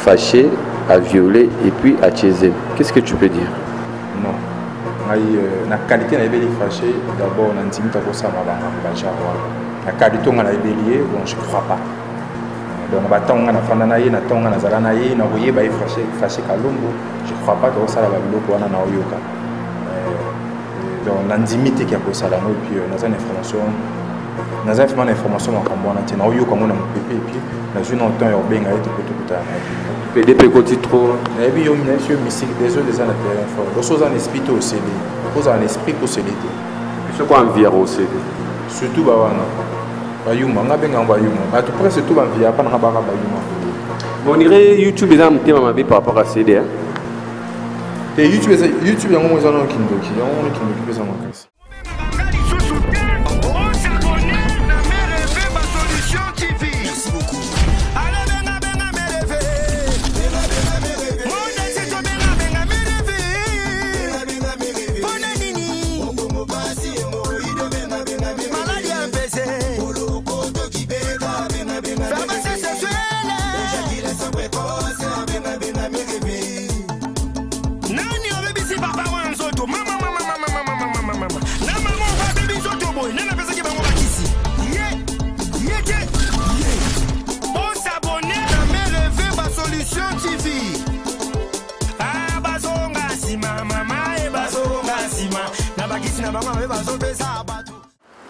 fâché, à violer et puis à chaiser. Qu'est-ce que tu peux dire? Non. La qualité n'a pas été fâché. D'abord, on a intimité pour ça, la qualité on a ébélé, bon, je ne crois pas. Donc, on a fandanaï, on a zalanaï, on a voyé, fâché kalombo. Je ne crois pas que ça va bloquer, on a naoyoka. Donc, l'intimité qui a pour ça, et puis, on a une information. On a une information en commun, on a eu comme on a et puis dans une autre temps il y a tout PDP côté trop et puis il y a une monsieur mystique des autres des années fort donc choses en esprit aussi choses en esprit pour se l'été c'est quoi environ aussi surtout bawana bayuma nga benga bayuma à tout près surtout environ pas na ba bayuma bon dirait YouTube les am tema mabe par rapport à CD hein et YouTube yango mo ezana kindoki yango mo kindoki pesa makasi.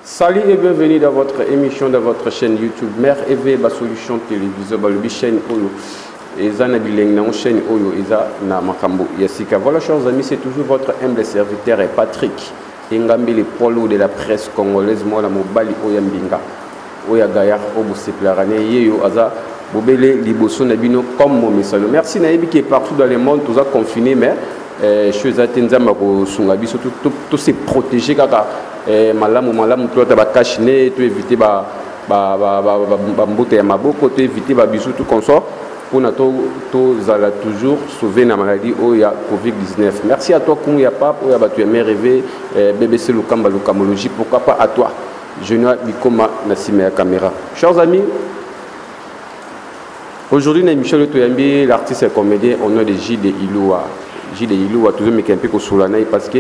Salut et bienvenue dans votre émission, dans votre chaîne YouTube Mère Eve ba solution télévision ba le chaîne Oyo eza na bileng na chaîne Oyo eza na makambo yasika. Voilà chers amis, c'est toujours votre humble serviteur et Patrick Engambi le polo de la presse congolaise moi la mobali oyambinga oya gaya obo seplarane yeyo aza bobele liboso na bino comme mon message. Merci nayebi qui est partout dans le monde tous a confiné mais chose atenzama ko sunga biso tout se protéger kaka malamu tout ba kashine tout éviter ba mbote ya maboko tout éviter ba bisu tout consort pour na to zala toujours sauver na maladie o ya Covid-19. Merci à toi Kungu ya papa ya batu ya Mère Eve BBC Lukamba Lukamologie, pourquoi pas à toi Junior Bikoma na sima ya caméra. Chers amis, aujourd'hui na émission de Toyambi l'artiste et comédien au nom de J.D. Iloua. J.D. Iloua toujours mais un peu solana parce que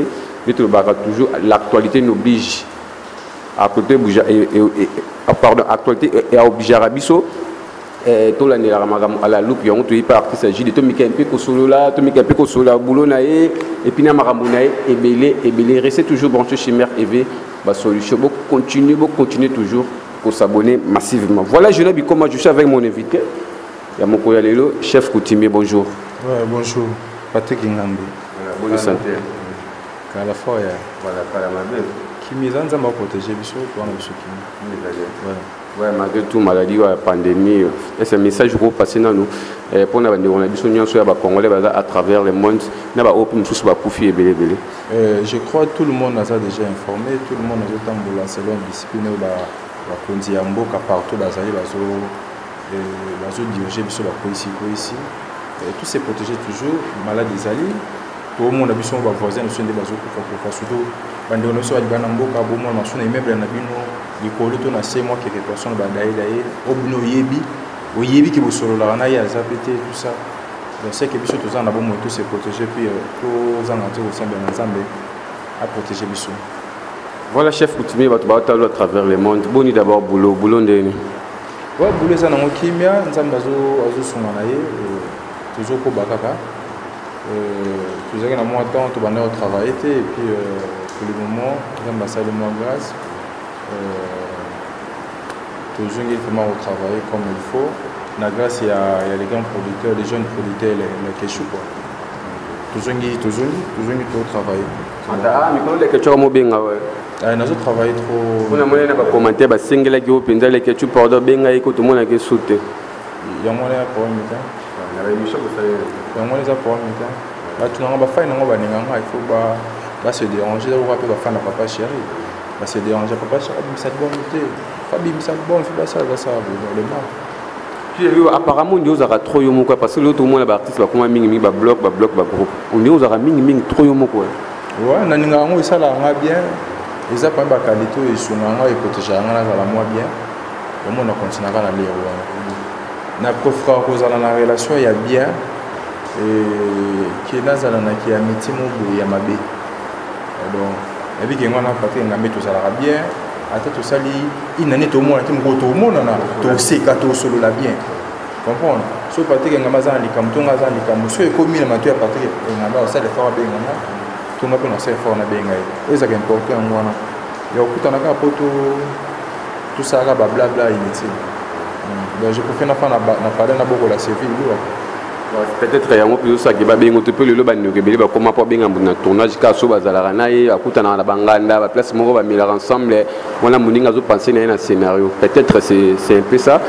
toujours l'actualité nous oblige à côté pardon actualité et à obliger Arabiso tout l'année à la loupe on te pas artiste J.D. to mika un peu solola to mika un peu solola boulot na et puis na makambo na et belé restez toujours branché chez Mère Eve ba solution continuer toujours pour s'abonner massivement. Voilà je n'ai comment je suis avec mon invité il y a mon collègue chef coutumier. Bonjour. Ouais, bonjour Patrick Ngambi. Bonne santé. À la fois, voilà, pas la maladie. Qui m'est en train de protéger, pour un monsieur ouais, malgré tout, maladie, pandémie, c'est un message gros passé dans nous. Pour nous, on a besoin de Congolais à travers le monde. On a open tous va profiter belé. Je crois que tout le monde a déjà informé, tout le monde a déjà tambula selon discipline la conduit en boca partout dans les bazo diriger sur la police ici. Tout s'est protégé toujours, maladie zali. Tout le monde a besoin de voisins, nous sommes des bateaux pour surtout quand on soit dans un boca, bon moi, on a immeuble dans bino, les collègues on a 6 mois quelques personnes d'ailleurs, au bino yebi qui vous solo la na ya zapété tout ça. Donc c'est que biso tous en a bon tout se protéger puis tous en entrer au sein de l'ensemble à protéger biso. Voilà chef coutumier va à travers le monde. Boni d'abord boulot ndeni. Ouais boulot ça na kimia nzamba azo songana ye toujours ko bakaka. Nous avons un mois de temps, tout le monde a travaillé et puis pour le moment, nous avons passé le mois de grâce. Toujours il faut travailler comme il faut. La grâce, il y a les grands producteurs, les jeunes producteurs, les kéchous. Toujours il faut travailler. Ah, mais quand les kéchous sont bien, nous avons travaillé trop. On a moyen de commenter, les singles qui ont pendant les kéchous, pardon, bien, et que tout le monde a sauté. Il y a moyen pour une temps. Il y a moyen pour une temps. Il faut se déranger, on va faire papa chéri. Va se déranger, papa chéri, ça bon côté. Fabi, ça bon, fait ça, le mal. Puis apparemment, on y aura trop de quoi parce que l'autre monde, l'artiste va comment ming bloc, groupe. On y aura ming trop de quoi. Ouais, on a un ça là, bien. Ils ont pas de qualité, ils sont là, ils protègent la moi bien. Le monde continuera à aller. na profra kozala na relation ya bien qui nazala na ki amitié mo ya mabe donc ebi ke ngwana Patrick ngambe to sala bien ata to sali inane to mona ti mo to mona na to seka to solo la bien comprendre so Patrick ngamba za likambo to ngaza likambo so ekomi na mato ya Patrick ngamba osala fort be ngana to ngape na sala fort na be ngai eza ke important ngwana ya okutana ka poto tout ça ba bla bla inutile donc je préfère na parler na boko la CV peut-être yango plus ça qui ba bengo to pe le ba nokebeli ba koma po benga na tournage ka so bazala na ye akutana na banganda ba place moko ba mila ensemble wana muninga zo penser na scénario peut-être c'est un peu ça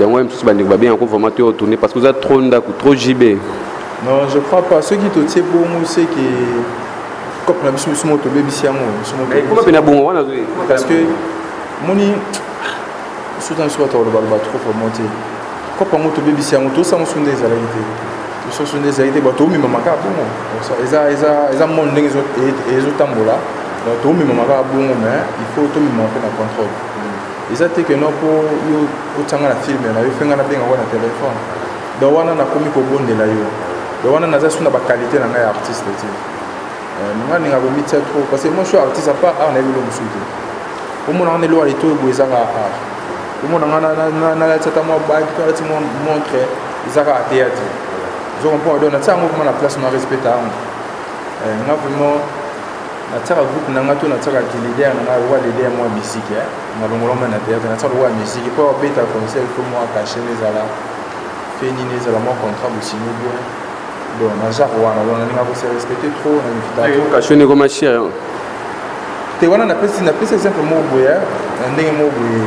yango même tous ba ndeko ba benga ko vraiment to tourner parce que vous êtes trop ndaku trop jibé. Non, je crois pas. Ceux qui te tirent bon, c'est que comme la mission sur moto baby siamo, mais comment pena bon wana parce que moni soudan soit le balba trop pour monter. Quand on monte baby siamo, tout ça on sont des réalités. Tout sont des réalités, bah tout mi mama ka bon. Ça eza mon ndenge et zo tambola. Donc tout mi mama ka bon mais il faut tout mi mama na contrôle. Ils que non pour yo utanga la film na yo fenga na benga wana téléphone. Donc wana na komi ko bonde la yo. Donc wana na za suna ba qualité na ngai artiste ti. Nga ninga ko mitia trop parce que moi je suis artiste à part on a vu le musuti. Au moins on est loin les tout goza ka art. Au moins na la tata moi ba qui tu montrer izaka théâtre. Je comprends donc na tsango comment la place na respecte à nga vraiment na tsaka groupe na nga to na tsaka ki leader na nga wa leader moi musique na longolo na théâtre na tsaka wa musique pour beta concert pour moi cacher les ala fini les ala moi contrat au cinéma bon na genre wana on a pas se respecter trop na invitation cacher ne comme cher te wana na pesi exemple mo boya ndenge mo boya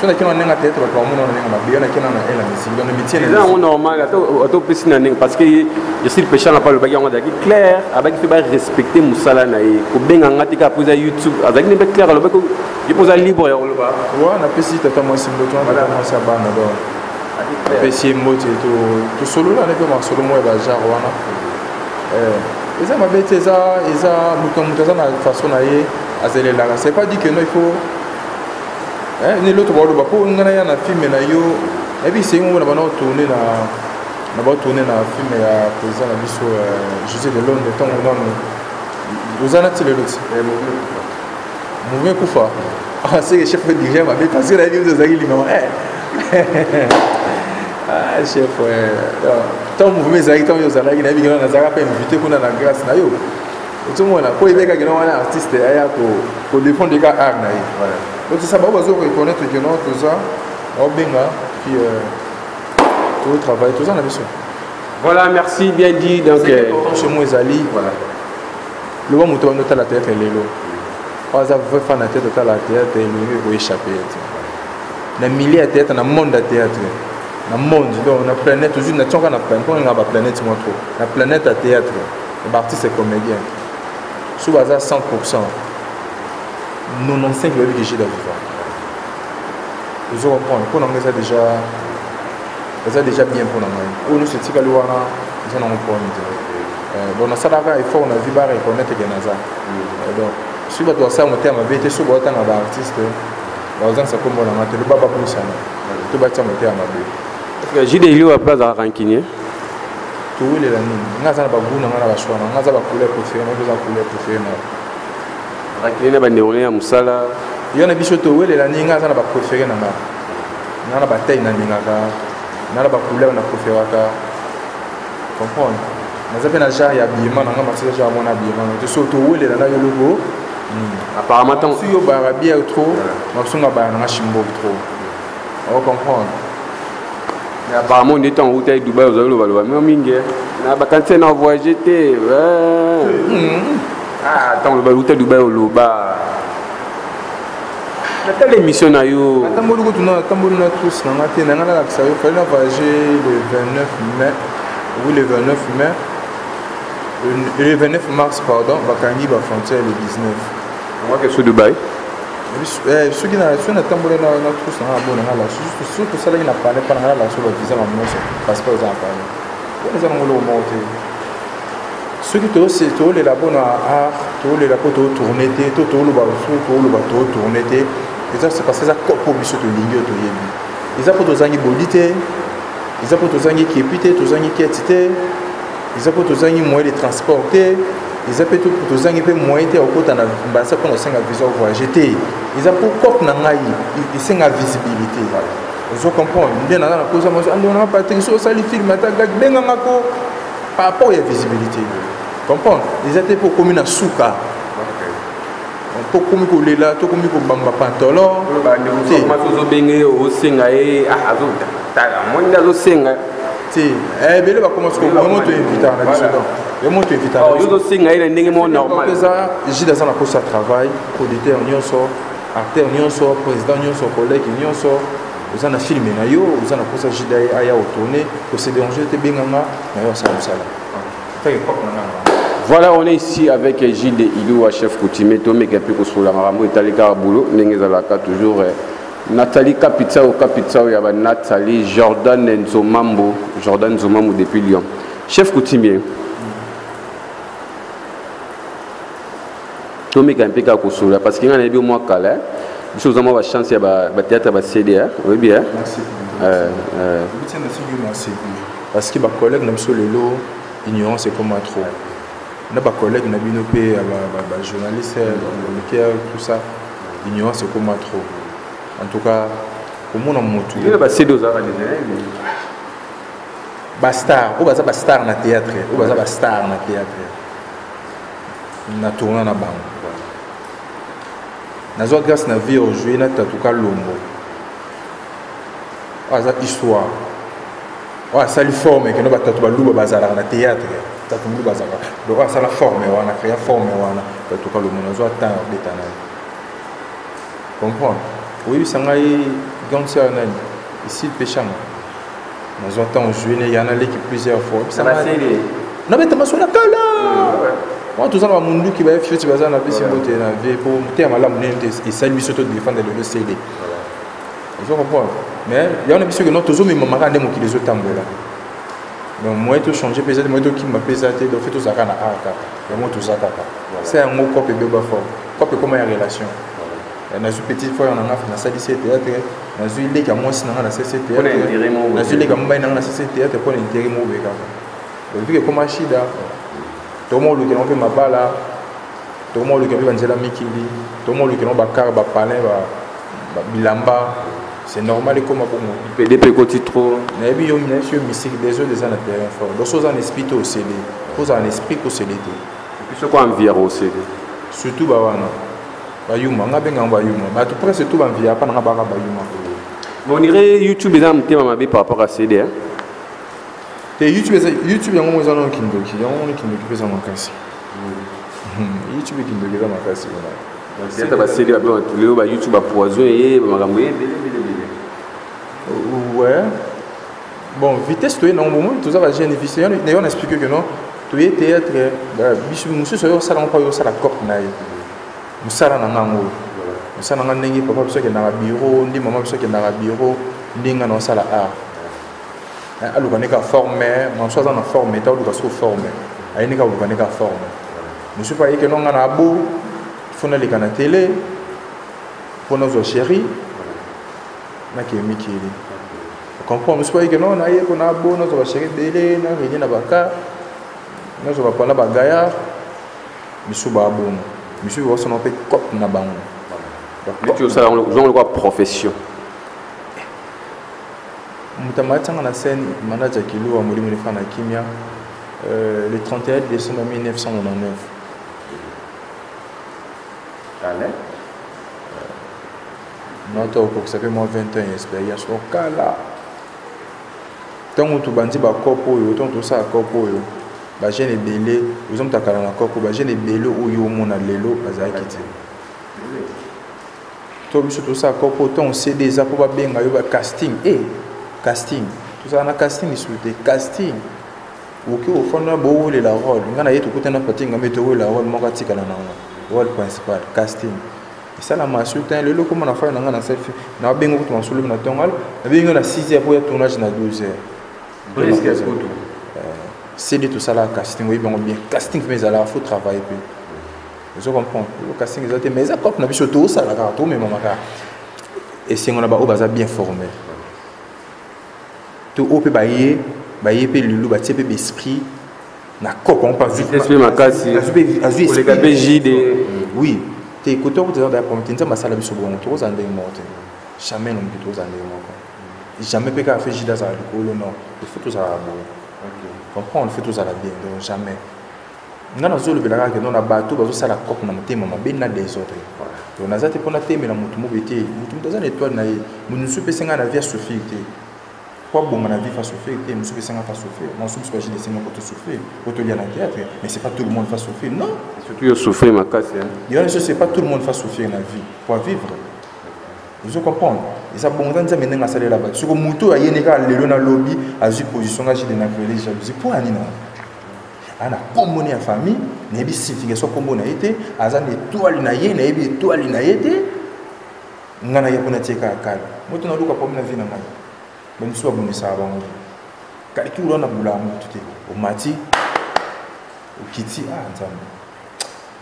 so na kina nenga théâtre ba mo na nenga mabiona kina na ela musique donc métier là on normal auto pesi na nenga parce que je suis le péché na pas le bagage on a dit clair avec fait ba respecter musala na e ko benga ngati ka poser YouTube avec ne clair le bako il pose libre ya le ba wa na pesi tata moi simbo to na moi sa bana donc pesi moto to solo là ne peut marcher solo moi ba genre wana eza mabete eza muto na façon na ye azele là c'est pas dit que non il faut ni l'autre bord ba pour ngana ya na film na yo et puis c'est on va tourner na ba tourner na film ya président na biso José de Londres temps non vous en êtes le l'autre mouvement kufa ah c'est le chef de dirigeant ma parce que la vie de Zagili non ah chef tant mouvement Zagili tant yo Zagili na bigana na Zagara pa invité kuna na grâce na yo tout le monde ko ibeka gino wana artiste aya ko défendre ka art na yi voilà donc ça va vous reconnaître que non tout ça au benga puis tout le travail tout ça na biso voilà merci bien dit donc chez moi Zali voilà le bon moto on la tête lelo pas ça veut faire la tête de la théâtre et lui pour échapper na milliers de théâtre na monde de théâtre na monde donc na planète toujours na tonga na planète moi trop la planète à théâtre les artistes et comédiens sous base à 100% 95 le que j'ai d'avoir vous comprendre pour nous ça déjà bien pour nous nous c'est tika luana ils en ont point bon na sadaka il faut on a vu ba reconnaître que naza donc si vous doit ça mon terme bête sous ba tanga ba artiste ba ça comme on a le baba pour ça tout ba ça mon terme parce que j'ai des lieux à place à rancunier tout les la nini ngaza na ba guna ngana ba shwana ngaza ba couleur préférée moi besoin couleur préférée na rancunier ba néolé ya musala yona biso to wele la nini ngaza na ba préférée na ngana ba taille na ningaka na ba couleur na préférée ka comprendre naza pe na genre ya bima na ngama tsela genre mona bima to so to wele la na yo logo apparemment tant si yo ba bien trop na sunga ba na shimbo trop on comprendre mais apparemment on était en route à Dubaï aux Allo mais mingi na ba quand c'est na voyager té ah attends le route à Dubaï au Loba la telle émission na yo tambour ko tuna tambour na tous na matin na ngala ka yo fallait voyager le 29 mai ou le 29 mai le 29 mars pardon bakangi ba frontière le 19 moi que sur Dubaï ceux qui na tambour na tous na bon na la surtout ça là il n'a pas na la sur le visa ma mon passeport aux enfants on les a ngolo monter ceux qui to c'est to les labos na art to les labos to tourner to le ba to tourner et ça c'est parce que ça pour biso to ligne to yebi ils a pour zangi bolité ils ont tozangi qui épité tozangi qui étité ils ont tozangi moyen de transporter ils ont tout tozangi pe moyen de okota na mbasa pour senga visa voyager té ils ont pour cop na ngai ils senga visibilité vous comprenez bien na cause moi on a pas très ça les films attaque benga ngako par rapport à la visibilité comprendre ils étaient pour commune à souka pour comme que là tout comme que bamba pantalon c'est ma chose benga au senga et azo tala monde azo senga si bele ba commence ko vraiment te inviter na biso donc vraiment te inviter yo do senga ile ndenge mo normal ça j'ai dans un poste à travail auditeur nyonso acteur nyonso président nyonso collègue nyonso vous en a filmé na yo vous en a poste jida aya tourner que c'est déranger te benganga na yo ça sala fait pop na. Voilà, on est ici avec Gilles Ilou, chef coutumier, Tomé Kapiko sur la Marambo, Nathalie Karaboulou, Nengezalaka, toujours Nathalie Kapitao, il y a Nathalie Jordan Nzomambo depuis Lyon. Chef coutumier, Tomé Kapiko sur la, parce qu'il y a un peu moins calé, nous avons la chance de théâtre à CD, oui bien. Merci. Parce que mes collègues n'aiment pas l'élo, ignorance c'est comme trop. Nos collègues n'ont pas journalistes, tout ça, ignorance c'est comme trop. En tout cas, pour moi, il y a des CD aux arts Bastar, ou baza bastar na théâtre, ou baza bastar na théâtre. Na tourner na bango. Na zo grâce na vie au jouer na tatuka lombo. Baza histoire. Wa sali forme que no batatu baluba bazala na théâtre. Tatu lu bazala. Donc ça la forme wana, créer forme wana tatuka lombo na zo temps betana. Comprends? Oui, sangai gangster na ici péchant. Nous avons joué, il y en a qui plusieurs fois. Ça va ser. Non, mais tu m'as la cala. Moi, tout ça, on a un qui va faire des choses, on a fait des choses pour monter à ma lame et ça lui surtout défendre le CD. Vous comprenez? Mais il y a un épisode que nous tous, mais maman a des mots qui les autres tambours. Donc, moi, tout changer, peut-être, moi, tout qui m'a présenté, donc, fait tout ça, moi, tout ça, c'est un mot cop et bébé fort. Cop et comment il y a relation. Dans une petite fois, on a fait ça lycée théâtre. Dans une ligue à moi, c'est dans la CC théâtre. Dans une ligue à moi, dans la CC théâtre pour l'intérim au Béga. Donc, vu que comme Achida, tout le monde qui a fait ma balle, tout le monde qui a fait Angela Mikili, tout le monde qui a fait Bakar, Bapalin, Bilamba, c'est normal comme pour moi. PDP côté trop. Mais il y a une mystique des autres des années terrain fort. Donc, ça, en esprit au CD. Faut en esprit au CD. Et puis, c'est quoi en VR au CD? Surtout, Bawana. Bayuma, on a bien bayuma. Mais tout près c'est tout en via, pas dans la bayuma. On irait YouTube et un thème par rapport à CD. YouTube, il y a un moment où on qui fait ça en casse. YouTube qui me fait ça en casse. C'est un CD YouTube à poison et ouais. Bon, vitesse, tu es dans le moment tout ça va bénéficier. On explique que non, tu es théâtre. Monsieur, ça n'a pas eu ça la cop. Musala na ngango musala na ndenge papa biso ke na bureau ndi mama biso ke na bureau ndinga na sala a aluka ne ka former mon soit na former ta aluka so former ayini ka aluka ne ka former monsieur pa yeke no ngana abu fona le kana télé fona zo chéri na ke mikili comprend monsieur pa yeke no na yeko na abu na zo chéri belé na rien na baka na zo ba pala bagaya monsieur ba abu monsieur vous en fait cop na bango. Mais tu sais on quoi profession. Mutamata na scène manager kilo wa molimo fana kimia le 31 décembre 1999. Allez. Noto ko ça fait moins 20 ans d'expérience au kala. Tant tu bandi ba kopo yo tant tout ça kopo yo. Ba jeune belé vous hommes takala na koko ba jeune belé oyo mona lelo bazaki ti to biso tout ça koko ton CD za po ba benga yo ba casting casting tout ça na casting souté casting OK au fond na bo le la rôle ngana yetu kutana patinga meto la rôle moko tikala na rôle principal casting et ça la masulta lelo comme na fa na ngana selfie na benga kutu masulu na tongal na benga na 6h pour tournage na 12h presque à tout. C'est de tout ça là casting oui bien casting mais alors faut travailler plus je comprends le casting exactement mais ça comme na biso tout ça là tout mais maman et si on a ba bien formé to o pe baye pe lulu ba tie pe esprit na koko on pas esprit makasi azu les PJ de oui te koto ko dans pour tinza masala biso bon to za ndenge mote jamais non plutôt za ndenge moko jamais pe ka fait jida za likolo non il faut tout ça bon comprendre il faut tout ça bien donc jamais ngana zolo belaka ke non na bato bazo sala koko na motema mabe na des autres donc nazate pona teme na mutu mobete mutu mutaza na étoile na ye munu supe senga na vie souffrir te quoi bon na vie fa souffrir te musu pe senga fa souffrir non supe pas j'ai senga pour te souffrir pour te lire na théâtre mais c'est pas tout le monde fa souffrir non surtout yo souffrir makasi il y a c'est pas tout le monde fa souffrir na vie pour vivre vous comprenez et ça bon dans nzambe nga sala là-bas ce que mutu ayeneka lelo na lobby azu position nga j'ai na créer jalousie pour ani non ana kombo ya famille na bi signification kombo na été azan étoile na ye na bi étoile na été ngana ya pona teka kala moto na luka pomna vie na ngai ben so aboni sa bango kaliki urona bula mutu te o mati o kiti nzambe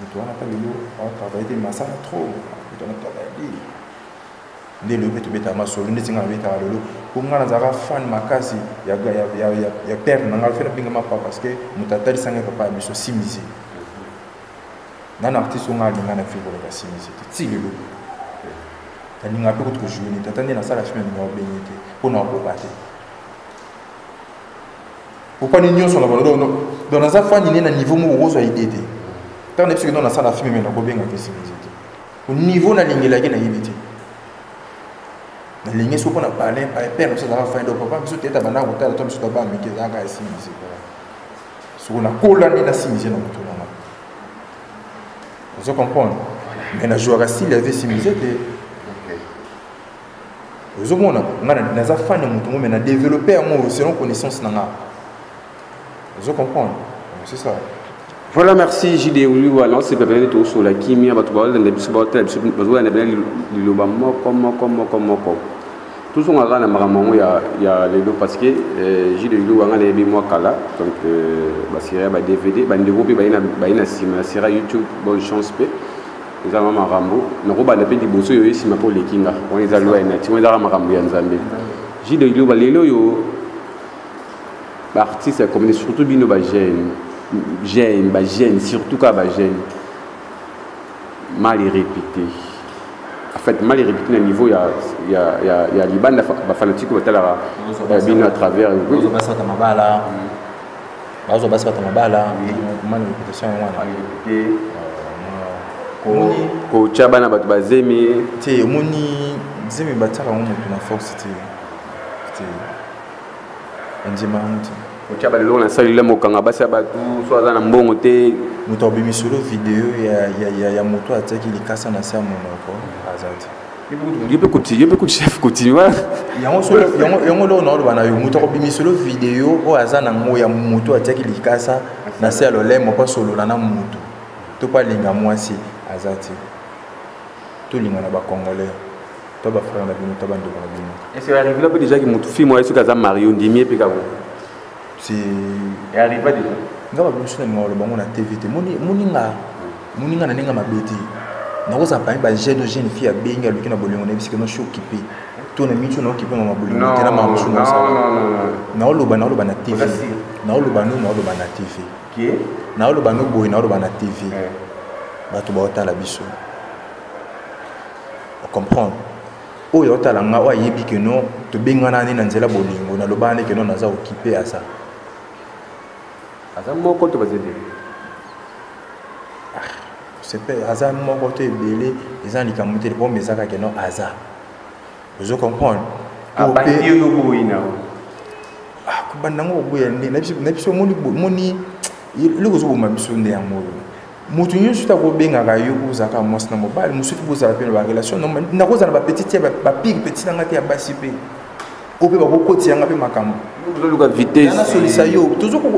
moto wana kalelo a travailler masala trop moto na travailler nde le beto beta masolo nde tinga beta lolo ko ngana zaka fan makasi ya père na ngal fena pinga mapa parce que mutatali sanga papa biso simizi nana artiste ngal ngana fibo la simizi ti lelo tani ngape ko jouer ni tatandi na sala film na benite ko na ko bate ko pa ni nyonso na balo donc na za fan ni na niveau mo ozo idée tant ne parce que na sala film na ko benga ke simizi au niveau na lingela ke na yibiti les gens sont pas parler par père ça va faire donc papa biso teta bana ko tala to biso ba mike za ka simisi so na kola ni na simisi na mutu na vous comprenez mais na jouer si la vie simisi de vous mona ngana na za fan mutu mais na développer amour selon connaissance na nga vous comprenez c'est ça. Voilà, merci JD Oulu. Alors, c'est pas bien de tout sur la chimie, bah tu vois, dans les bisous, bah tu vois, les bien les lobes, comme. Tout ce qu'on a dans le il y a les deux parce que JD Oulu, on a les bien moi kala, donc bah c'est bah DVD, bah développer bah une cinéma, c'est YouTube, bonne chance pe. Ils ont un rambo, nous on va les petits bossos ici, mais pour les kinga, on les a loués net, on les a un rambo en Zambie. JD Oulu, bah les loyo, bah artiste comme surtout bien nos gêne, surtout quand gêne, mal répété. En fait, mal répété au niveau, il y a Liban, la fanatique qui va bien à travers. Oui, on va passer à Mabala. On va passer à Mabala. Mal répétition, on va répéter. Kocha na batu bazemi. Te moni zemi bataka mo mutu na force te. Ndima mutu. Kocha ba lelo na sali le mokanga basi batu so aza na mbongo te. Mutu obimi solo vidéo ya moto ataki likasa na sa monoko azati. Yepe chef continue. Yango lo na bana yo mutu obimi solo vidéo o aza na ngo ya moto ataki likasa na sa lo le moko solo na moto. To pa linga mwasi azati. To linga na ba congolais. To ba frère na bino to ba ndoko na bino. Est-ce que arrive là déjà que mutu film moi est-ce que ça Mario Ndimie pe ka c'est arrive pas déjà. Ngaba biso na ngolo bango na TVT moninga na ninga mabeti na ko za pa ba jeune fille benga luki na bolingo na bisika no show kipe to na mitu na kipe na bolingo tena ma musu na sa na oloba na TV na oloba na TV qui na oloba no boy na oloba na TV ba to ba otala biso on comprend oyo otala nga wa yebi ke no to benga na ni na nzela bolingo na lobane ke no na za okipe asa aza moko to bazeli c'est pas aza moko to ebele eza likambo te po mezaka ke no aza vous comprenez abandi yo boyina kubanda ngo boya ndi na biso moni loko zo boma biso nde ya moyo mutu nyonso ta ko benga ka yo uzaka mos na mobile musuki bozala pe ba relation na ko za na ba petit ba pig petit na ngati ya basi pe ope ba ko koti yanga pe makambo luka vitesse na solisa yo tozo ko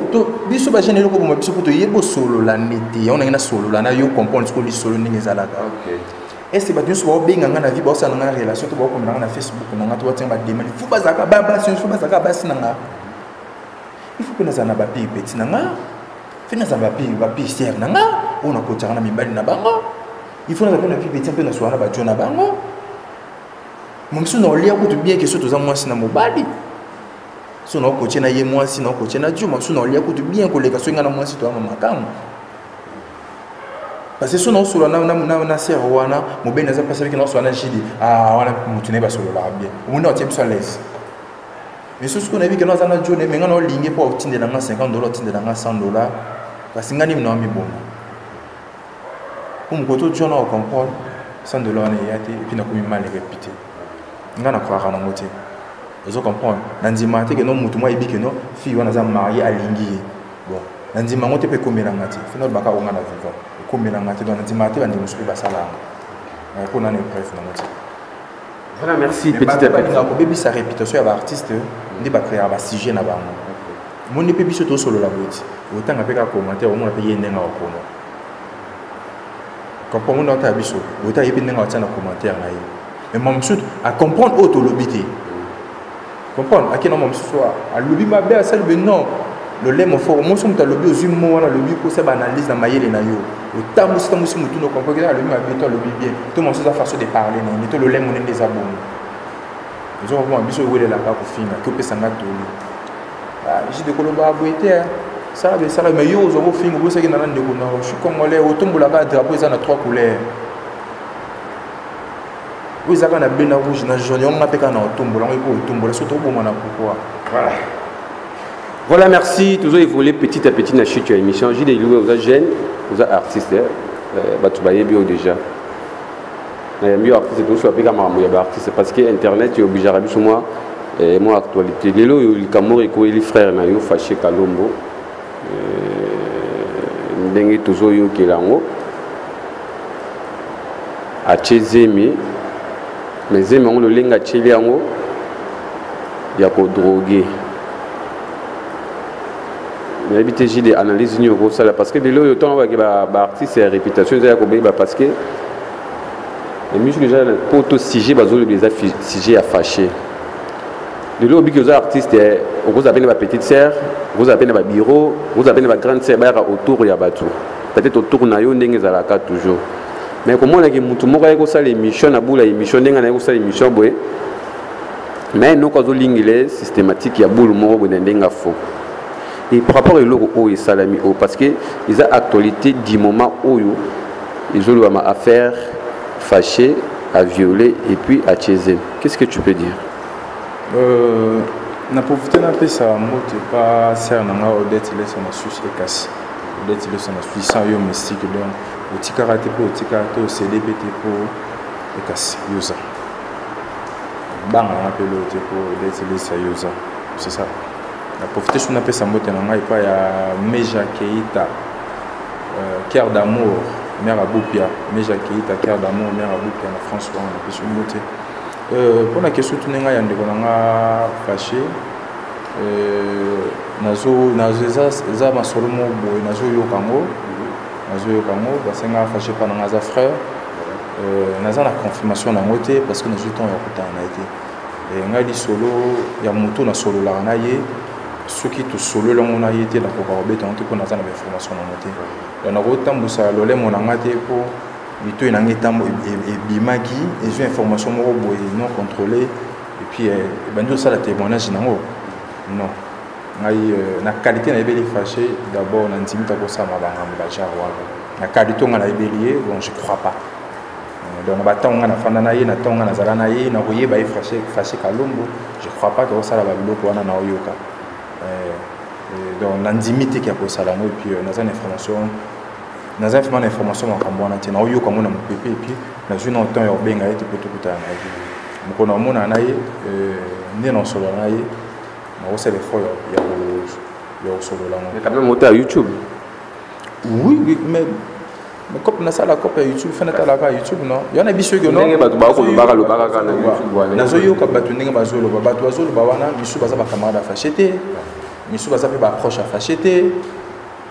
biso ba général ko boma biso ko to yebo solo la nete on na solo la na yo comprendre ko li solo ndenge zalaka OK est-ce ba biso ba benga nga na vie ba sa na relation to ba ko na Facebook na nga to ba tsenga ba demande fu ba zaka ba basi fu ba zaka basi na nga il faut que na za na ba pig petit na nga fina za ba pig serve na nga on a kotaka na mibali na bango il faut na ba na pig petit peu na soana ba jona bango mon biso na olia ko to bien que so to za mwasi na mobali so na coacher na ye mwasi na coacher na Juma so na lia kutu bien koleka so ngana mwasi to ama makamu parce que so na solo na sero wana mobeni za passer que na so na jidi wana mutu ne ba solo la bien o mundo tie biso à l'aise mais ce qu'on a vu que nous avons joué mais on a ligné pour obtenir $50 obtenir $100 parce que ngani mna mi bon pour me côté on a comprendre $100 na yati et puis na komi mal répéter ngana croire na moté vous comprenez nandima te que non mutu moi ibi que non fille wana za marié à lingi bon nandima ngote pe komela ngati final baka onga na vivant komela ngati donc nandima te bandi musu ba sala pour na ne bref na moté. Voilà, merci. Petit à petit. Baby sa réputation à artiste, on dit pas créer un sujet na bango. Mon ne peut pas surtout solo la boîte. Autant avec un commentaire, au moins payer un denga au kono. Comprends mon autre biso. Autant y pendenga au tient un commentaire na y. Mais mon monsieur à comprendre auto lobité. Comprendre à quel moment monsieur soit à lobby ma belle celle ben non. Le lait mon fort, moi sommes à lobby aux humains, on a lobby pour ça analyse dans maïe les nayo. Le tamu c'est tamu mutu no comprend que le lobby ma belle toi lobby bien. Tout mon chose à façon de parler mais tout le lait mon des abonnés. Ils ont vraiment biso wele la pas pour finir que peut s'engager tout. J'ai de Colombo à boiter ça mais yo aux au film vous savez que dans de Kona je suis congolais au tombe là-bas drapeau ils en a 3 couleurs. Vous avez un bien rouge na jaune on appelle quand on tombe là on tombe là surtout bon na pourquoi. Voilà. Voilà, merci. Toujours évoluer petit à petit dans cette émission. J'ai des loués, vous êtes jeunes, vous êtes artistes. Vous avez bien déjà. Mieux artiste, tout soit comme artiste parce que Internet est obligé à rabier sur moi. Moi actualité. Les lots, les Camor et les frères na yo fâché Kalombo. Dengue toujours yo qui est là-haut. À Tchezemi, mais Zemi on le lingue à Tcheli en haut. Il y a quoi drogué. Mais j'ai des analyses parce que les lots, autant artiste et réputation, parce que les musiques déjà pour tout sujet, les sujets à fâcher. Les lots, les artistes, vous avez ma petite sœur, vous avez ma bureau, vous avez ma grande sœur, autour il y a bateau. Peut-être autour na yo ndenge zalaka toujours. Mais comment on a que mutu moko ko sa l'émission na bula émission ndenge na ko sa émission boye. Mais nous quand on ligne systématique ya boule moko ndenge faux. Et par rapport à l'eau et salami, parce que ils ont actualité du moment où ils ont ma affaire fâchée, à violer et puis à chaiser. Qu'est-ce que tu peux dire? Na profité d'un peu ça, moi t'es pas serre na nga odette il est sur ma suisse et casse. Odette il est sur ma suisse sans yo mystique donc au petit karaté pour au petit karaté au CDPT pour et casse yosa. Bang on appelle le pour odette il est sur yosa. C'est ça. La profité sur un peu sa motte na nga et pas ya Meja Keita cœur d'amour mère à Boupia Meja Keita cœur d'amour mère à Boupia en France on a sur motte. Pour la question tout n'enga yande konanga fâché nazo za masolomo boy nazo yo kango parce que nga fâché par nanga frère naza la confirmation na ngote parce que nazo temps ya kutana na été nga di solo ya moto na solo la na ye ceux qui te solo la on a été la pour robeta on te ko naza na information na ngote ya na kotambusa lolé mon nanga te pour mito inangi tambo et bimaki et j'ai information moko boy non contrôlée et puis bandi ça la témoignage nango non ngai na qualité na ebeli fâché d'abord na ntimita ko sama banga mbaja wala na qualité nga na ebeli bon je crois pas donc ba tonga na fanda na ye na tonga na zala na ye na koyeba e fâché Kalombo je crois pas que ça la ba biloko wana na oyoka donc na ndimité ki a ko sala ngo et puis na za information dans un film d'information makambo wana te na oyo kango na mopepe et puis na jeu na temps ya obenga ete poto kutana na ye mokona mona na ye ne na solo na ye na osele fo ya solo la mais quand même monter à YouTube oui mais comme na sala copie YouTube fait na la YouTube non il y en a biso que non ndenge batu ba ko lobaka lobaka na YouTube wana na zoyo ka batu ndenge bazolo batu bazolo ba wana biso baza ba camarade fâché te biso baza pe ba proche fâché te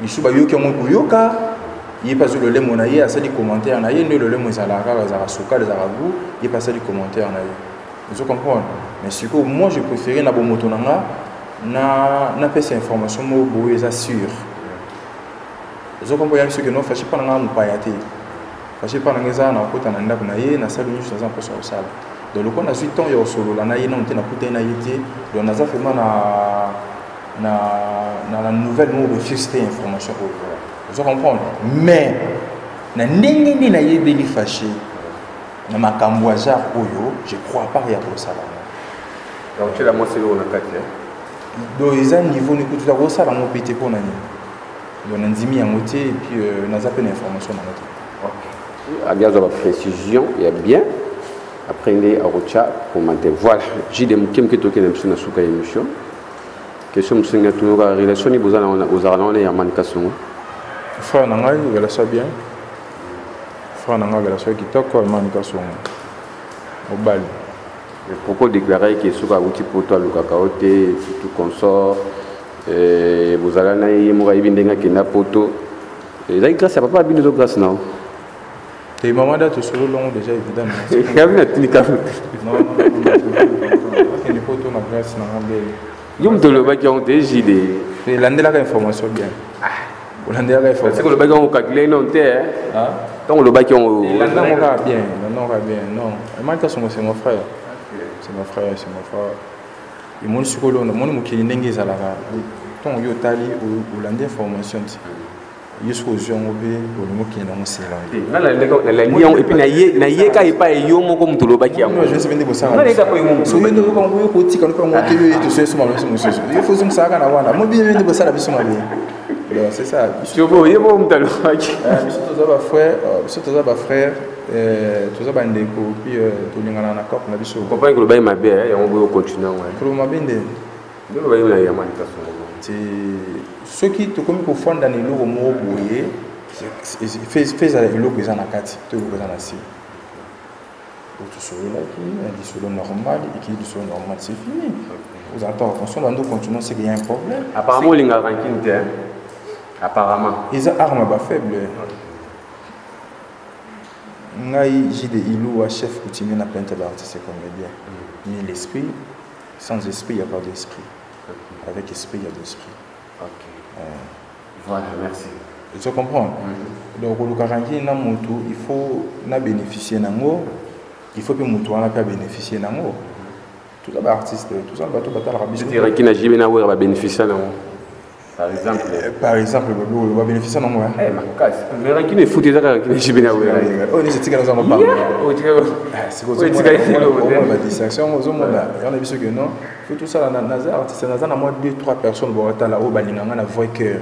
biso ba yoka mo yoka il passe le lait mon aïe à ça des commentaires naïe ne le lait mon zalaka zara soka les arabou il passe des commentaires naïe vous comprenez mais ce que moi je préférais na bomoto nanga na pas ces informations mo boye ça sûr vous comprenez ce que non fâché pas nanga mo payate fâché pas nanga za na kota na ndako naïe na salle juste dans un poste au salle donc le qu'on a suite temps il y a solo là na yé non tena kuta na yété donc na za vraiment na la nouvelle nous refuse information vous comprenez mais na ndenge ni na yébeli fâché na makambo aza oyo je crois pas ya ko sala donc c'est la moi c'est on a quatre donc ils ont niveau ni kuta ko sala mo pété pour nani donc ndimi yango té et puis na za pe information na notre OK à bien avoir précision il y a bien apprenez à rocha pour monter voilà j'ai des mots qui toquent dans sur suka émission question msinga toujours relation ni bozana aux arnanes ya manikason frère nanga relation bien frère nanga relation kitoko manikason au bal pourquoi déclarer que suka outil pour toi le cacaoté tout consort vous allez na yemo ibindenga kina poto et là grâce à papa bino grâce non et maman date sur le long déjà évidemment il y a une technique non il faut tout na grâce na ngambé yom to le baki on TJD et landela ka information bien landela ka information c'est que le baki on calculer non té hein donc le baki on landela on va bien non Emmanuel Kasongo c'est mon frère c'est mon frère et mon psychologue mon mukini ndenge ezalaka ton yo tali ou landela information jusqu'au jour où on est dans ce là la lion et puis na yé ka ipa yo moko mutolo baki yango je sais bien de ça na leka ko yo so yo ndoko ko ko tika ko monter et tout ça sur ma monsieur il faut que ça kana wana mo bien de ça la biso ma bien c'est ça je veux yebo mutalo baki biso toza ba frère toza ba ndeko puis to lingana na corps na biso comprendre que le bail mabe yango bo continuer ouais pour ma bien de le bail na yamani kaso c'est ceux qui te comme pour fondre dans le mot boyer fait à l'eau que ça na kati to ko ça na si tout cela qui est du solo normal et qui est du solo normal c'est fini vous entendez attention dans nous continuons c'est qu'il y a un problème apparemment linga ranking apparemment ils ont arme ba faible ngai JD Ilou a chef coutumier na plainte d'artiste comédien ni l'esprit sans esprit il n'y a pas d'esprit avec esprit il y a d'esprit. OK. Voilà, merci. Tu comprends? Donc le karangi na moto il faut na bénéficier nango, il faut que moto na pas bénéficier nango. Tout ça artiste, tout ça bateau batal rabiso. Tu dirais qu'il n'a jamais na va bénéficier nango. Par exemple, le va bénéficier nango. Eh ma casse. Mais ranki ne fout déjà ranki n'a jamais na oh ni c'est tika nous en parle. Oh tika. C'est quoi ça? La distraction aux hommes là. Il y en a biso que non. Faut tout ça na nazar, c'est nazar na moi 2-3 personnes bo tala o balinganga na voix cœur.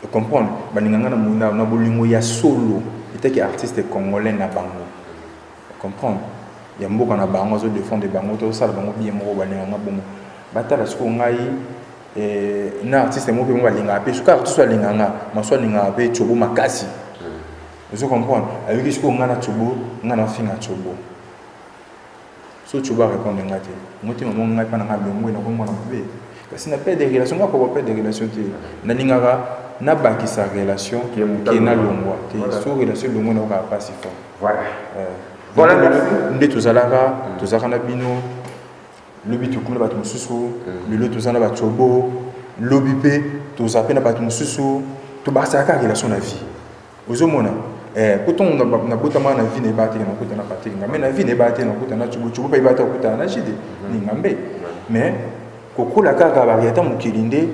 Tu comprends? Balinganga na muna na bolingo ya solo. Était que artiste congolais na bango. Tu comprends? Il y a mboka na bango zo défendre bango to ça bango bien mo balinganga bongo. Batala ce qu'on ngai na artiste mo pe mo balinga pe suka artiste balinganga maswa linga pe chobo makasi. Tu comprends? Avec ce qu'on ngana chobo ngana finga chobo. So tu vas répondre ngate moti maman ngai pa na ngabe ngwe na ko mwana mabe parce que na pas de relation ngako ko pas de relation te na lingaka na baki sa relation qui na longwa te so relation longwa na ka pas si fort voilà nde tozalaka na bino lobi to kumela bato mususu lelo tozana ba chobo lobi pe tozape na bato mususu to basa ka relation na vie ozomona pourtant na botama na vie ne ba te na kota na patinga mais na vie ne ba te na kota na chubu pa ba ta kota na jide ni ngambe mais kokola kaka ba yata mukilinde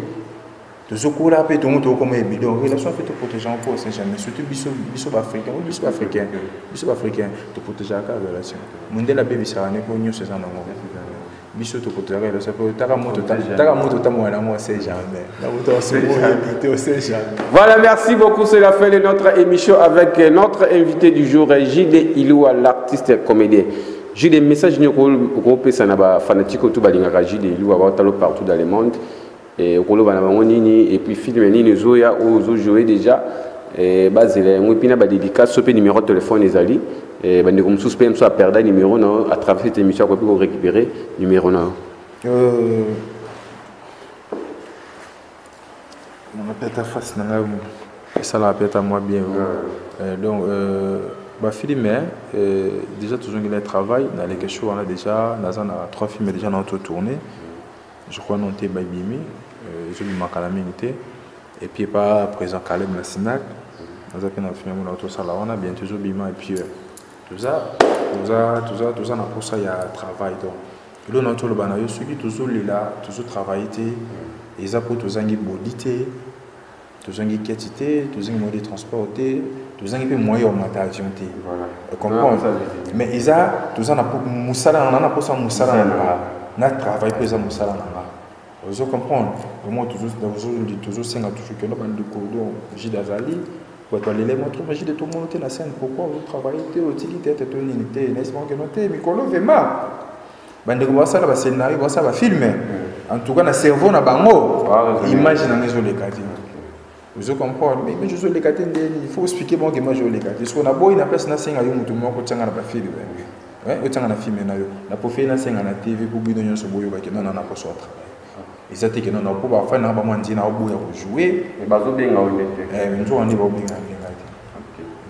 tozokola pe to moto comme bidon relation fait te protéger en pour Saint-Germain surtout biso africain te protéger ka relation mondela bébé ça ne ko nyo c'est ça na ngo biso to protéger relation pe taka moto tamwana moi Saint-Germain na moto Saint-Germain. Voilà, merci beaucoup, c'est la fin de notre émission avec notre invité du jour JD Ilou, l'artiste comédien. J'ai des messages groupe ça na fanatique autour balingaka JD Ilou partout dans le monde. Et puis film nini zoya ou zo jouer déjà et basé moi pina ba dédicace sur numéro de téléphone ezali et bande comme suspect soit perdre numéro non à travers cette émission pour récupérer numéro non on appelle ta face nanga ça la appelle à moi bien donc bah film déjà toujours il travail dans les quelque chose on a déjà dans 3 films déjà dans auto tourné je crois non t'es babimi je lui manque à la minute et puis pas présent Caleb Nassinac dans un film on a tout ça là on a bien toujours bima et puis tout ça Tous pour ça il y a travail donc. Là on a tout le bana yo suki toujours là, toujours travailler et ça pour tous angi bodité, tous angi quantité, tous angi moyen de transporter, tous angi peu moyen augmenter avion té. Voilà. Comprendre. Mais isa tous en a pour musala on a pour ça musala na travail pour ça musala na. Vous comprenez? Moi toujours 50 toujours que là bande de cordon, j'ai d'azali. Pour toi l'élément trop magique de tout le monde est la scène. Pourquoi vous travaillez au utilité de ton unité n'est-ce pas que noter mais qu'on le fait mal. Bande de ça là scénario ça va filmer. En tout cas le cerveau na bango imagine en les cas. Vous comprenez mais je les cas il faut expliquer bon que moi je les cas. Parce qu'on a beau une place na scène ayo mutu moko tanga na ba film. Ouais, o tanga na film na yo. Na pour faire na scène na TV pour bidon yo so boyo ba que non na pas so travail. Et ça c'est que non pour ba faire na ba mwandi na obo ya jouer et bazo benga on mais nous on est pas bien.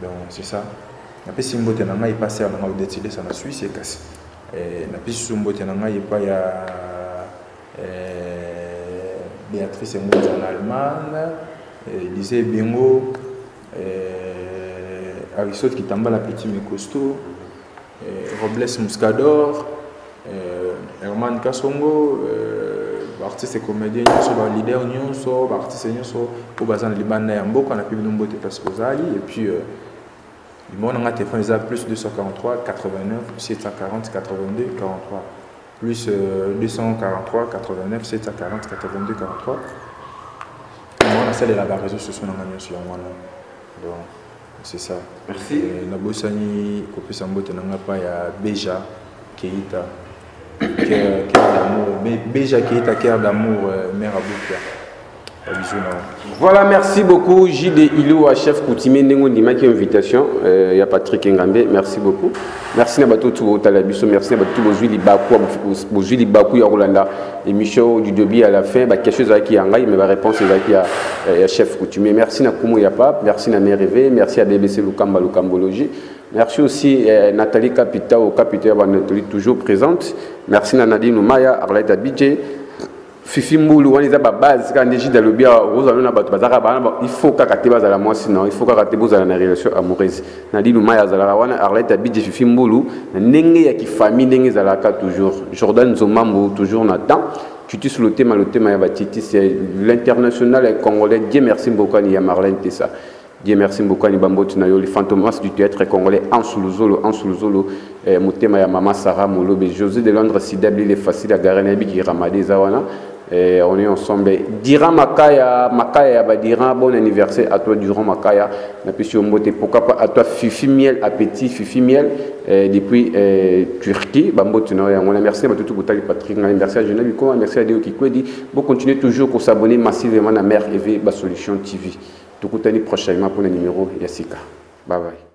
Donc c'est ça. Na pesi mbote na ngai passé na ngai décidé ça na Suisse et casse. Na pesi mbote na ngai pa ya Béatrice Mbote en Allemagne, Lisée Bengo, Aristote qui tamba la petit mais costaud, Robles Muscador, Herman Kassongo, artiste et comédien, leader, artiste, au bazan Liban et Mboka, on a pu nous botter parce que et puis on a téléphone plus 243 89 740 82 43 plus 243 89 740 82 43. On a celle de la réseau sociaux sur moi. Donc c'est ça. Merci. Na bosani copie sambote na pas ya Beja Keita. Cœur d'amour, Beja Keita, cœur d'amour, mère Aboukia. Voilà, merci beaucoup J.D. Ilou, chef coutumier Nengo Ndima qui invitation. Il y a Patrick Ngambe, merci beaucoup. Merci à tout Talabiso, merci à tout Bozuli Bakou Rolanda. Émission du début à la fin, quelque chose qui est en mais la réponse est qui a chef coutumier. Merci à Koumou Yapap, merci à Mérivé, merci à BBC Lukamba Lukambologie. Merci aussi Nathalie Capita au capitaine Nathalie toujours présente. Merci à Nadine Oumaya, Arlette Abidje. Fifi Mboulou, on est à la base, quand on est dans le bien, il faut qu'à la moi sinon, il faut qu'à la relation amoureuse. Nadine Oumaya, Arlette Abidje, Fifi Mboulou, Nenge qui famille, Nenge Zalaka toujours. Jordan Zomambo, toujours Nathan. Tu dis le thème c'est l'international congolais. Dieu merci beaucoup, il y a Marlène Tessa. Dieu merci beaucoup, les fantômes du théâtre congolais en Soulouzolo, Motema ya Mama Sarah Molobe, José de Londres, Sidabli, les faciles à Garenabi qui ramadé Zawana. On est ensemble. Dira Makaya, Badira, bon anniversaire à toi, Durand Makaya. Pourquoi pas à toi, Fifi Miel, appétit, Fifi Miel, depuis Turquie. Merci à tout Patrick, merci à Genève, merci à Déo Kikwedi. Vous continuez toujours pour s'abonner massivement à Mère EV, Solution TV. Tout le prochainement pour le numéro Yassika. Bye bye.